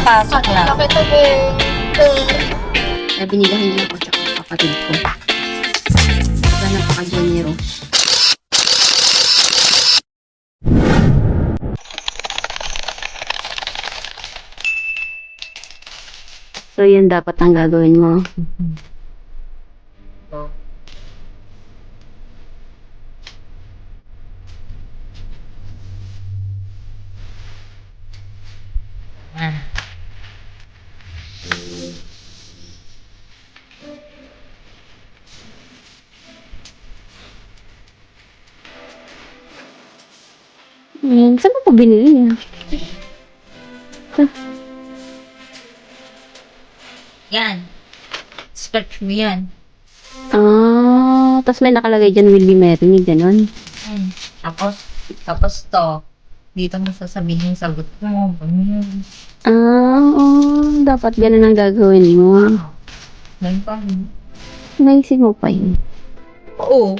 Pasok na. Kaya binilahan niya ako tsaka kapatid ko. Diba napaka-genero. So, yun dapat ang gagawin mo. Saan mo po binili yan? Yan. Search mo yan. Tapos may nakalagay dyan, Willie Mary, gano'n. Tapos to. Dito mo sasabihin yung sagot mo. Dapat gano'n ang gagawin mo. Ganun pa. Naisip mo pa yun. Oo.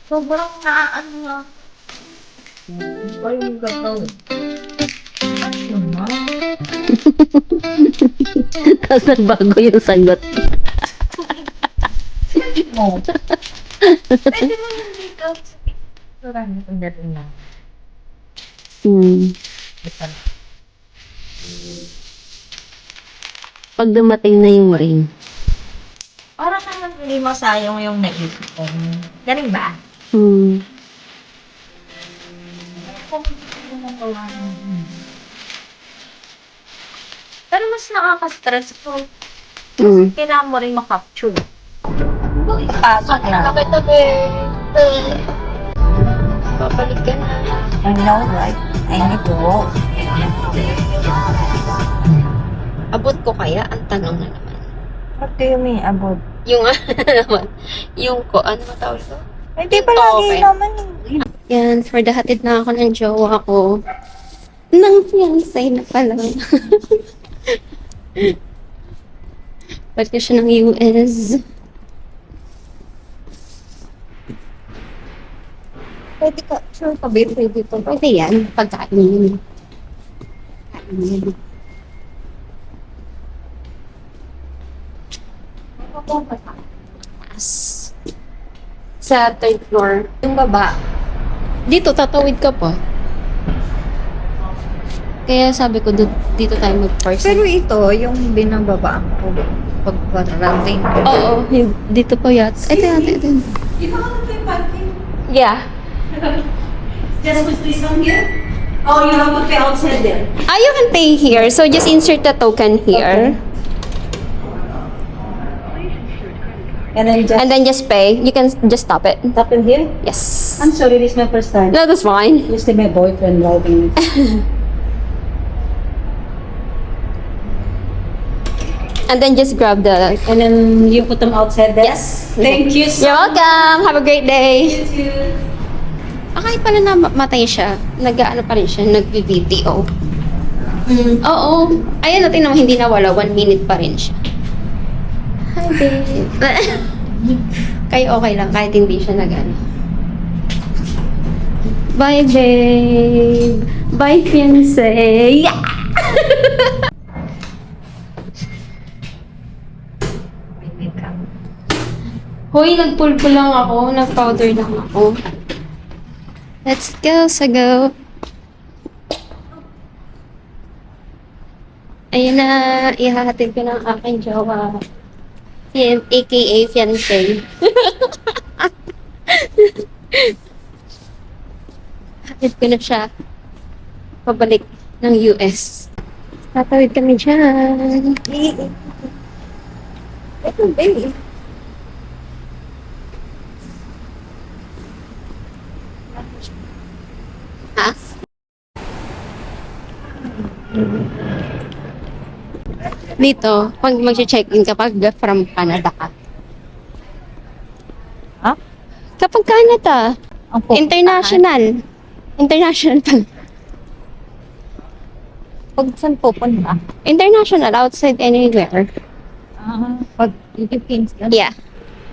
Sobrang naaano nga. Ano yung gagawin? Ano na? Tapos nagbago yung sagot. Oo. Pwede mo yung dito. Marami kong dating na. Ito na. Pag dumating na yung ring. Para naman hindi masayang yung naisip ko. Galing ba? Pero mas nakaka-stress ko. Kailangan mo rin makapture. Pasok na. Babalik ka na. I know, right? I need to walk. Abot ko kaya? Ang tanong na naman. What do you mean about? Yung naman. Yung ko, ano matawag ko? Hindi pa lagi naman eh. Yan, for the hatid na ako ng jowa ko. Nang fiancé na pala. Ba't ka siya ng US? Pwede ka, sure ka ba? Pwede to. Pwede yan, pagkain yun. Pagkain yun. Sa third floor, yung baba. Dito, tatawid ka pa. Kaya sabi ko, dito tayo mag-park. Pero ito, yung binababaan ko. Pag-parating. Oo, dito po yata. Ito yata, ito. You know how to pay parking? Yeah. Just put this on here? Oh, you have to pay outside there. You can pay here. So just insert the token here. And And then just pay. You can just stop it. tap in here? Yes. I'm sorry, this is my first time. No, that's fine. Usually my boyfriend driving. And then just grab the... And then you put them outside there? Yes. Thank you so You're welcome. Have a great day. much. Kahit pala namatay siya, nag-ano pa rin siya, nag-VTO. Oo. Ayun natin naman hindi nawala, 1 minute pa rin siya. Hi, babe. Kayo okay lang, kahit hindi siya nag-ano. Bye, babe. Bye, fiancé. Yeah! Hoy, nagpulpo lang ako, nag-powder lang ako. Let's go, Sago. Ayun na, ihahatid ko ng aking jowa. AKA fiancé. Hatid ko na siya. Pabalik ng US. Tatawid kami dyan. Ito, babe. Ha? Dito, pag mag-check-in kapag from Canada ka. Ha? Kapag Canada, Ang pupuntahan. international. International pa. Pag saan pupunta? International, outside anywhere. Pag Philippines lang. Yeah.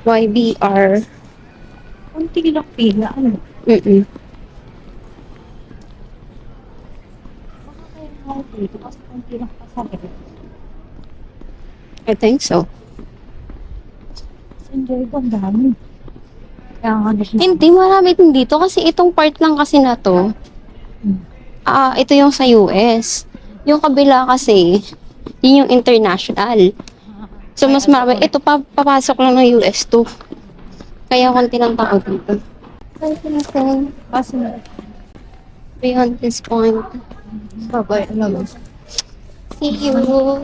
YBR. Kunti lang pila. Ano? Mm-mm. dito kasi konti lang kasama. I think so. Enjoy ko, ang dami. Kaya nga Hindi, marami din dito kasi itong part lang kasi na to, ito yung sa US. Yung kabila kasi, yun yung international. So, mas marami. Ito, papasok lang ng US to. Kaya konti lang tao dito. Kasi Beyond this point. babay, alam mo. See you.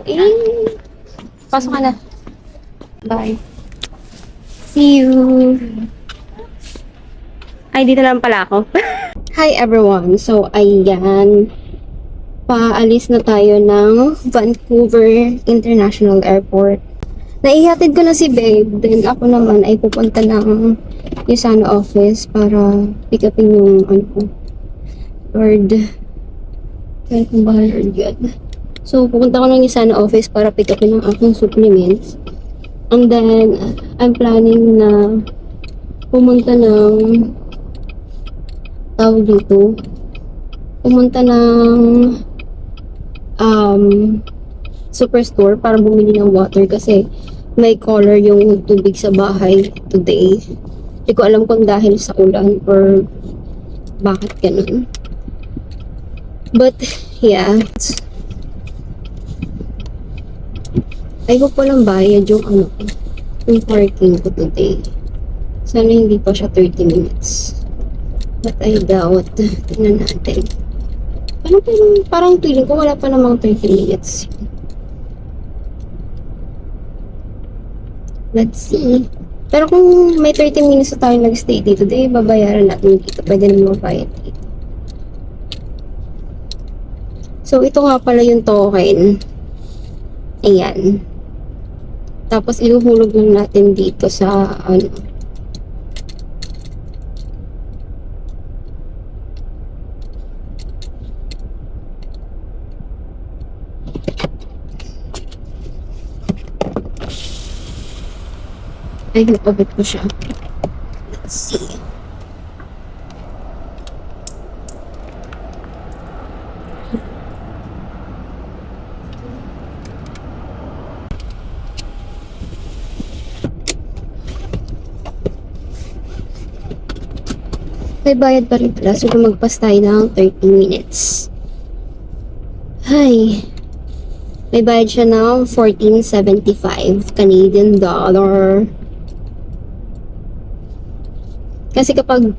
Eh. Pasok ka na. Bye. See you. Ay, dito lang pala ako. Hi everyone. So, ayan. Paalis na tayo ng Vancouver International Airport. Naihatid ko na si babe. Then ako naman ay pupunta ng USANA office para pick upin yung Lord. Kaya kung ba Lord God. So, pupunta ko ng USANA office para pick upin ang aking supplements. And then, I'm planning na pumunta ng tawag dito. Pumunta ng superstore para bumili ng water kasi may color yung tubig sa bahay today. Hindi ko alam kung dahil sa ulan or bakit ganun. But, yeah. I hope walang bayad yung yung parking ko today. Sana hindi pa siya 30 minutes. But I doubt. Tingnan natin. Parang feeling ko wala pa namang 30 minutes. Let's see. Pero kung may 30 minutes na tayo nag-stay dito, di babayaran natin dito. Pwede naman magbayad dito. So, ito nga pala yung token. Ayan. Tapos, iluhulog lang natin dito sa, ay, napabit ko siya. Let's see. May bayad pa rin pala. So, lumagpas tayo ng 30 minutes. Ay. May bayad siya ng 14.75 Canadian dollar. Kasi kapag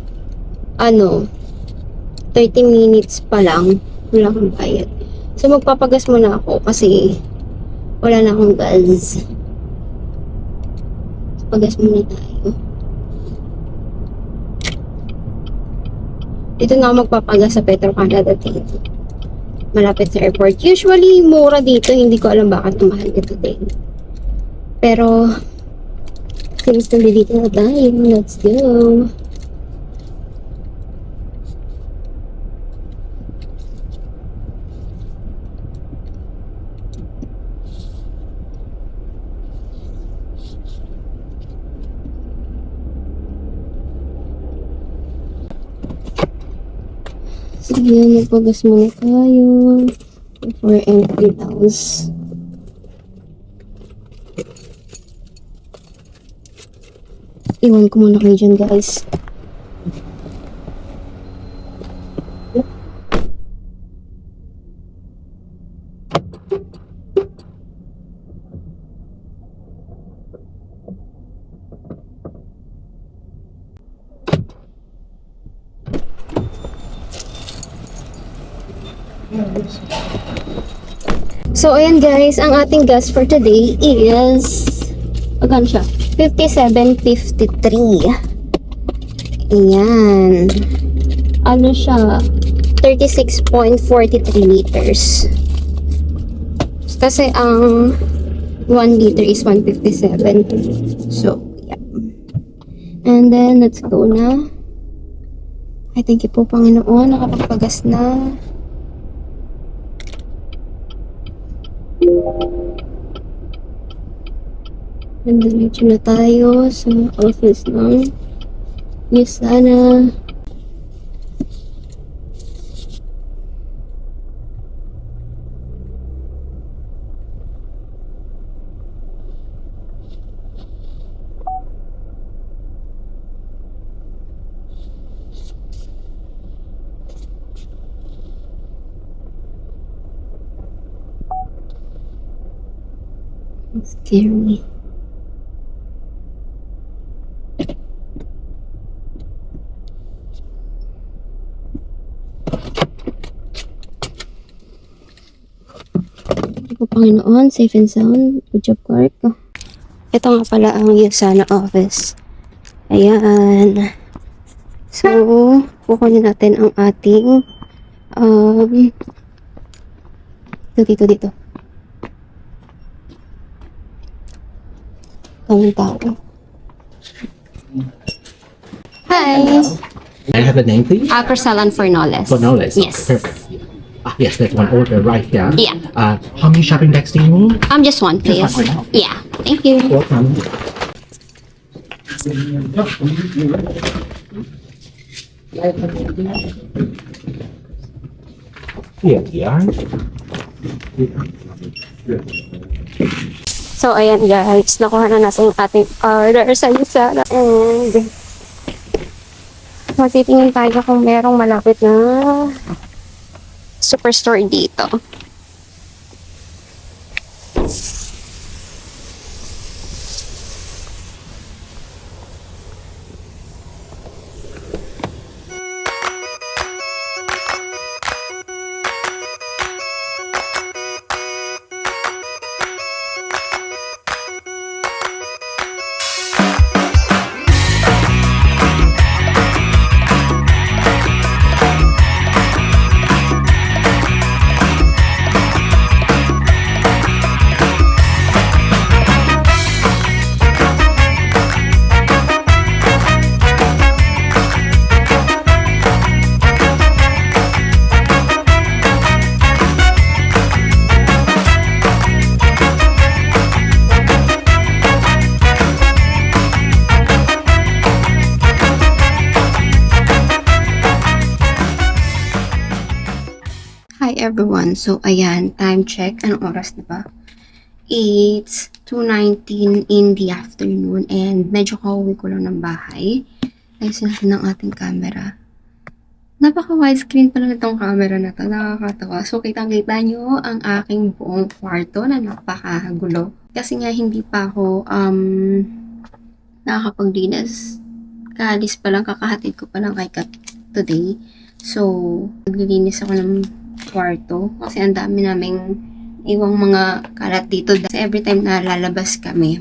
30 minutes pa lang, wala akong bayad. So, magpapagas muna ako kasi wala na akong gas. So, pagas muna tayo. Dito na ako magpapagas sa Petro Canada dito. Malapit sa airport. Usually, mura dito. Hindi ko alam bakit ang mahal ito din. Pero, since nandito na tayo, let's go. So, yan, magpagas muna tayo before anything else. Iwan ko muna kayo dyan, guys. So, ayan guys, ang ating gas for today is, magkano siya? 57.53. Ayan. Ano siya? 36.43 liters. Kasi ang 1 liter is 157. So, yeah. And then, let's go na. I thank you po, Panginoon. Nakapagpagas na. Nandito na tayo sa office ng USANA. Scary. Ito po, Panginoon, safe and sound. Good job, Clark. Ito nga pala ang Yusana office. Ayan. So, kukunin natin ang ating dito. Kaming tao. Hi! May I have a name, please? Acrosalan Fornoles. Fornoles. Yes. Perfect. Yes, there's one order right here. Yeah. How many shopping bags do you need? Just one, please. Just one for now. Yeah. Thank you. Welcome. Here we are. So, ayan guys. Nakuha na natin yung ating order sa Yusana. And, magtitingin tayo kung merong malapit na superstore dito. Hi everyone. So, ayan, time check. Anong oras na ba? It's 2:19 in the afternoon and medyo kauwi ko lang ng bahay. Ayusin natin ng ating camera. Napaka-widescreen pala itong camera na to. Nakakatawa. So, kitang-kita nyo ang aking buong kwarto na napakagulo. Kasi nga, hindi pa ako nakakapag-linis. Kaalis pa lang, kakahatid ko pa lang kay Kat today. So, naglilinis ako ng kwarto kasi ang dami naming iwang mga kalat dito kasi every time na lalabas kami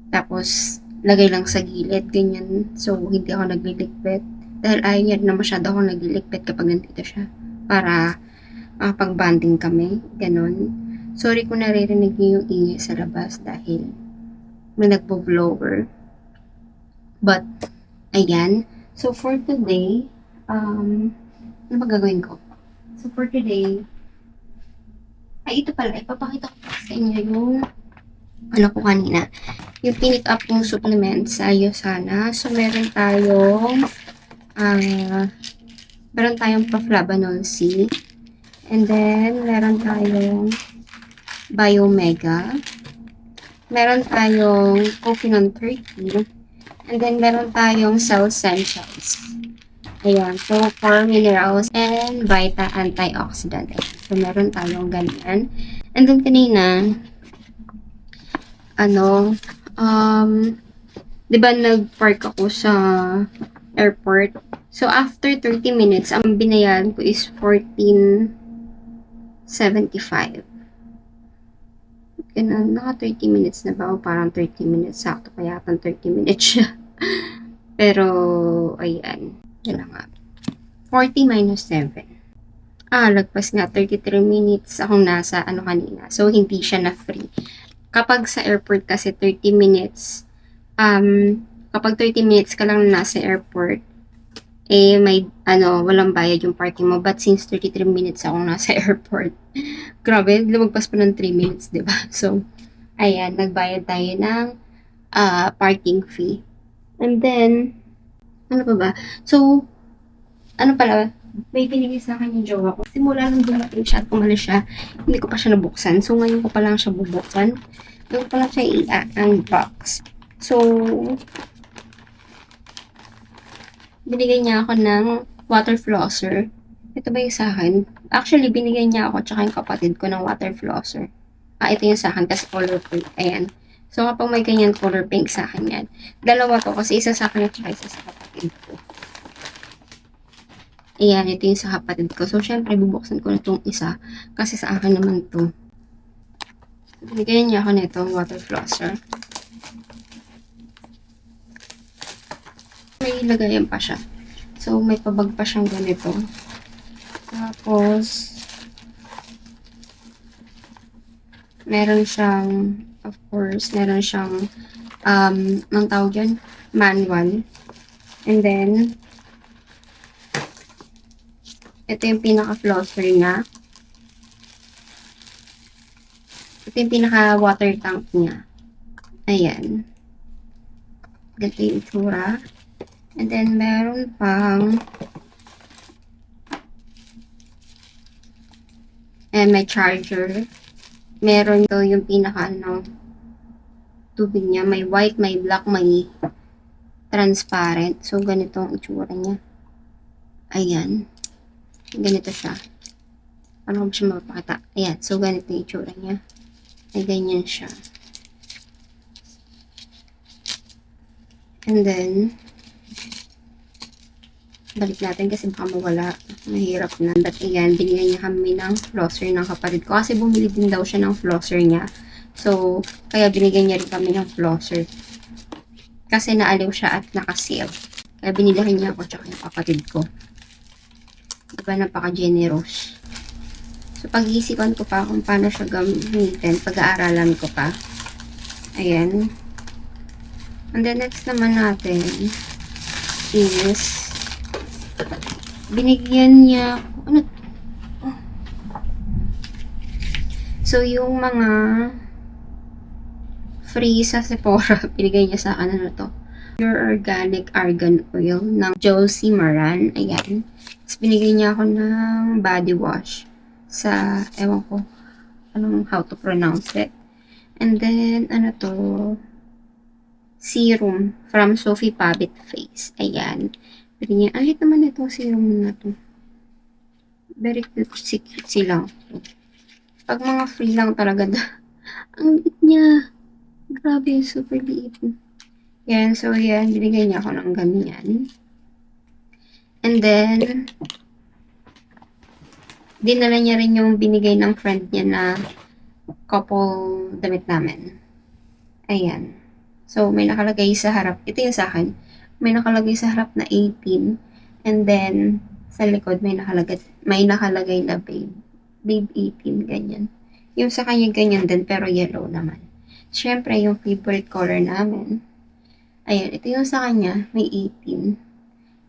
tapos lagay lang sa gilid ganyan, so hindi ako nagliligpit dahil ayaw niya na masyado ako nagliligpit kapag nandito siya para makapag-bonding kami, ganon. Sorry kung naririnig niyo yung ingay sa labas dahil may nagbo-blower, but ayan. So for today, ano ba gagawin ko? So, for today, ay ito pala, ipapakita ko sa inyo yung ano ko kanina. Yung pinick up yung supplements sa Yusana. So, meron tayong Proflavanol C. And then, meron tayong Biomega. Meron tayong Cofinon 30. And then, meron tayong Cell Essentials. Ayan, so for minerals and Vita antioxidant. So meron tayong ganyan. And then kanina, di ba nag-park ako sa airport? So after 30 minutes, ang binayaran ko is $14.75. Ganun, naka 30 minutes na ba? O parang 30 minutes, sakto kaya pang 30 minutes siya. Pero, ayan. Yan nga. 40 minus 7. Lagpas nga 33 minutes akong nasa kanina. So, hindi siya na free. Kapag sa airport kasi 30 minutes, kapag 30 minutes ka lang nasa airport, may, walang bayad yung parking mo. But since 33 minutes akong nasa airport, grabe, lumagpas pa ng 3 minutes, diba? So, ayan, nagbayad tayo ng parking fee. And then, ano pa ba? So, may binigay sa akin yung jowa ko. Simula nung dumating siya at umalis siya, hindi ko pa siya nabuksan. So, ngayon ko pa lang siya bubuksan. Ngayon ko pa lang siya i-unbox. So, binigay niya ako ng water flosser. Ito ba yung sa akin? Actually, binigay niya ako tsaka yung kapatid ko ng water flosser. Ito yung sa akin kasi color pink. Ayan. So, kapag may ganyan color pink sa akin yan. Dalawa to kasi isa sa akin at saka isa sa kapatid ko. Ayan, ito yung sa kapatid ko. So, syempre, bubuksan ko na itong isa kasi sa akin naman to. Binigyan niya ako nito, water flosser. May lagayan pa siya. So, may pabag pa siyang ganito. Tapos, meron siyang, of course, meron siyang, ang tawag yan? Manual. And then, ito yung pinaka-flosser niya. Ito yung pinaka-water tank niya. Ayan. Ganito yung itsura. And then, meron pang may charger. Meron to yung pinaka tubig niya. May white, may black, may transparent. So, ganito ang itsura niya. Ayan. Ganito siya. Ano ko ba siya mapakita? Ayan. So, ganito yung itsura niya. Ay, ganyan siya. And then, balik natin kasi baka mawala. Mahirap na. But ayan, binigyan niya kami ng flosser ng kapatid ko. Kasi bumili din daw siya ng flosser niya. So, kaya binigyan niya rin kami ng flosser. Kasi naaliw siya at nakasale. Kaya binilahan niya ako tsaka yung kapatid ko. Diba, napaka-generous. So, pag-iisipan ko pa kung paano siya gamitin. Pag-aaralan ko pa. Ayan. And then, next naman natin is binigyan niya ano? So, yung mga free sa Sephora, binigay niya sa akin ano to? Pure Organic Argan Oil ng Josie Maran. Ayan. Tapos, binigay niya ako ng body wash sa, ewan ko, how to pronounce it. And then, ano to? Serum from Sophie Pabit Face. Ayan. Binigyan. Ang lit naman itong serum na to. Very cute lang. Pag mga free lang talaga ang lit niya. Grabe, super liit. Yan, so yan, binigay niya ako ng ganyan. And then, dinala niya rin yung binigay ng friend niya na couple damit namin. Ayan. So, may nakalagay sa harap. Ito yung sa akin. May nakalagay sa harap na 18. And then, sa likod, may nakalagay na babe. Babe 18, ganyan. Yung sa kanya, ganyan din, pero yellow naman. Siyempre, yung favorite color namin. Ayan, ito yung sa kanya, may 18.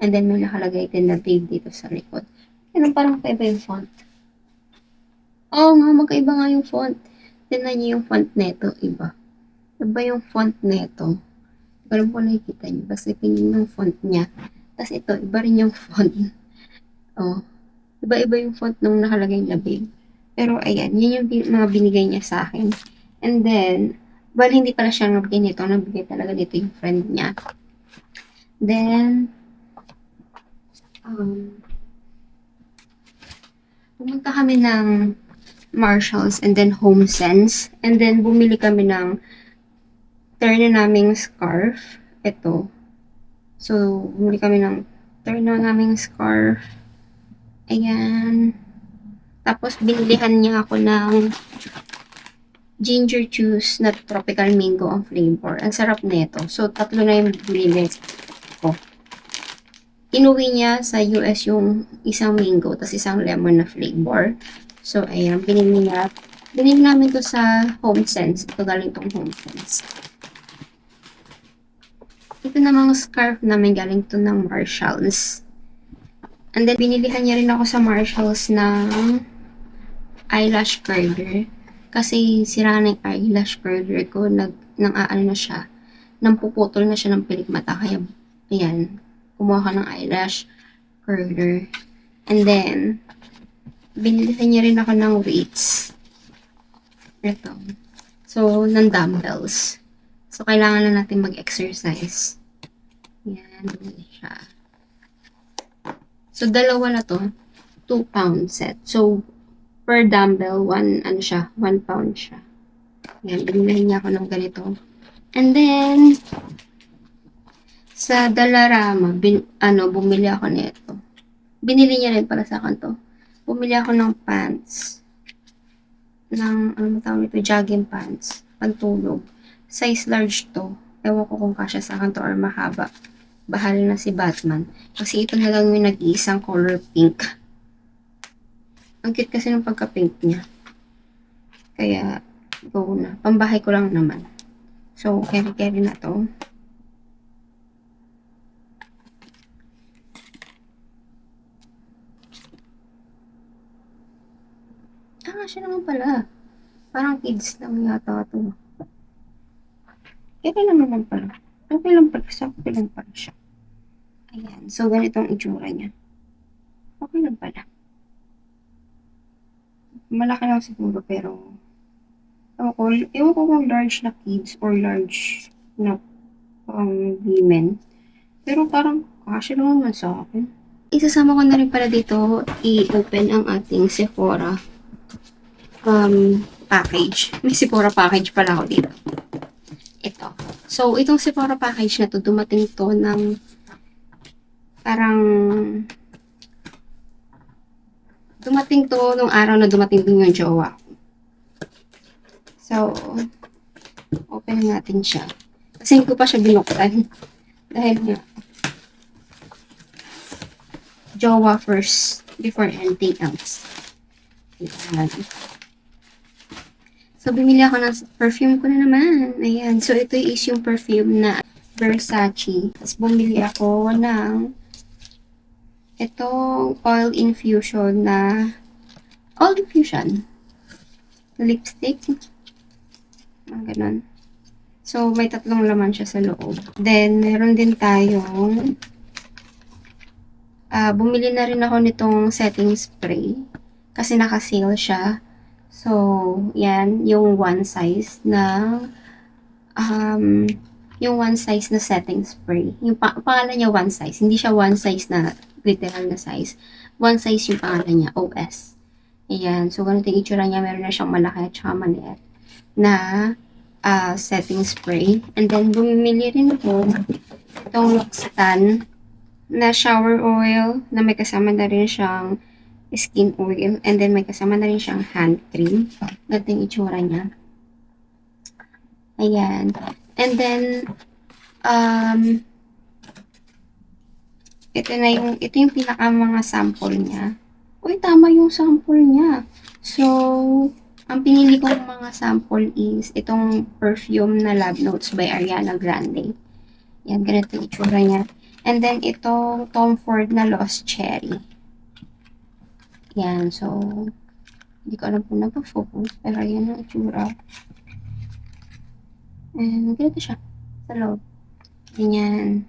And then, may nakalagay din na babe dito sa likod. Ano, parang kaiba yung font. Oo nga, magkaiba nga yung font. Tignan niyo yung font neto, iba. Iba yung font neto. Pero po nakikita niyo, basta tingin yung font niya. Tapos ito, iba rin yung font. Oh, iba-iba yung font nung nakalagay na babe. Pero ayan, yun yung mga binigay niya sa akin. And then, well, hindi pala siya nagbigay nito. Nagbigay talaga dito yung friend niya. Then, pumunta kami ng Marshalls and then HomeSense. And then, bumili kami ng turn na naming scarf. Ito. So, bumili kami ng turn na naming scarf. Ayan. Tapos, binilihan niya ako ng ginger juice na tropical mango ang flavor. Ang sarap nito. So, 3 na yung binili ko. Inuwi niya sa US yung isang mango, tapos isang lemon na flavor. So, ayan. Binili namin to sa HomeSense. Ito galing tong HomeSense. Ito namang scarf namin galing to ng Marshalls. And then, binilihan niya rin ako sa Marshalls ng eyelash curler. Kasi sira na yung eyelash curler ko. Nang-aano na siya. Nang puputol na siya ng pilik mata. Kaya, ayan. Kumuha ka ng eyelash curler. And then, binilihan niya rin ako ng weights. Ito. So, ng dumbbells. So, kailangan lang natin mag-exercise. Yan. Siya. So, dalawa na to. 2 pound set. So, per dumbbell, 1 pound siya. Yan, binili niya ako ng ganito. And then, sa Dalarama, bumili ako nito. Binili niya rin para sa akin to. Bumili ako ng pants. Ano mo tawag nito? Jogging pants. Pantulog. Size large to. Ewan ko kung kasya sa akin to or mahaba. Bahala na si Batman. Kasi ito na lang yung nag-iisang color pink. Ang cute kasi ng pagka-pink niya. Kaya, go na. Pambahay ko lang naman. So, carry na to. Siya naman pala. Parang kids lang yata ito. Okay lang naman pala. Okay lang pala. Okay lang pala siya. Ayan. So, ganitong itsura niya. Okay lang pala. Malaki lang siguro, pero ewan ko kung large na kids or large na women. Pero parang kasya lang naman sa akin. Isasama ko na rin pala dito i-open ang ating Sephora package. May Sephora package pala ako dito. Ito. So, itong Sephora package na to, dumating to ng parang dumating to nung araw na dumating din yung jowa ko. So, open natin siya. Kasi hindi ko pa siya binuksan. Dahil nga, jowa first before anything else. Ayan. So, bumili ako ng perfume ko na naman. Ayan. So, ito is yung perfume na Versace. Tapos, bumili ako ng itong oil infusion lipstick. Ganun. So, may tatlong laman siya sa loob. Then, meron din tayong bumili na rin ako nitong setting spray. Kasi naka-sale siya. So, yan, yung one size na setting spray. Yung pangalan niya one size. Hindi siya one size na literal na size. One size yung pangalan niya, OS. Ayan. So, ganito yung itsura niya. Meron na siyang malaki at saka maliit na setting spray. And then, bumili rin ako itong L'Occitane na shower oil na may kasama na rin siyang skin oil. And then, may kasama na rin siyang hand cream. Ganito yung itsura niya. Ayan. And then, ito yung pinaka mga sample niya. Uy, tama yung sample niya. So, ang pinili kong mga sample is itong perfume na Love Notes by Ariana Grande. Yan, ganito yung itsura niya. And then, itong Tom Ford na Lost Cherry. Yan, so, hindi ko alam kung nagpa-focus, pero yan ang itsura. And, ganito siya sa loob. Ganyan.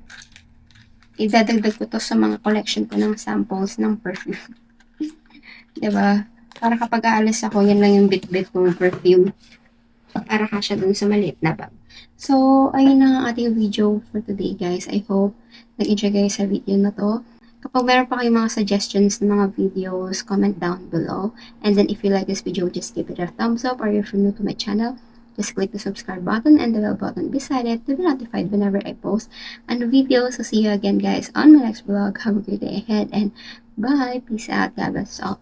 Idadagdag ko to sa mga collection ko ng samples ng perfume. Diba? Para kapag aalis ako, yan lang yung bit-bit kong perfume. Para kasya dun sa maliit na bag. So, ayun na ang ating video for today, guys. I hope nag-enjoy kayo sa video na to. Kapag meron pa kayong mga suggestions ng mga videos, comment down below. And then, if you like this video, just give it a thumbs up. Or if you're new to my channel, just click the subscribe button and the bell button beside it to be notified whenever I post a new video. So, see you again, guys, on my next vlog. Have a great day ahead and bye. Peace out. God bless all.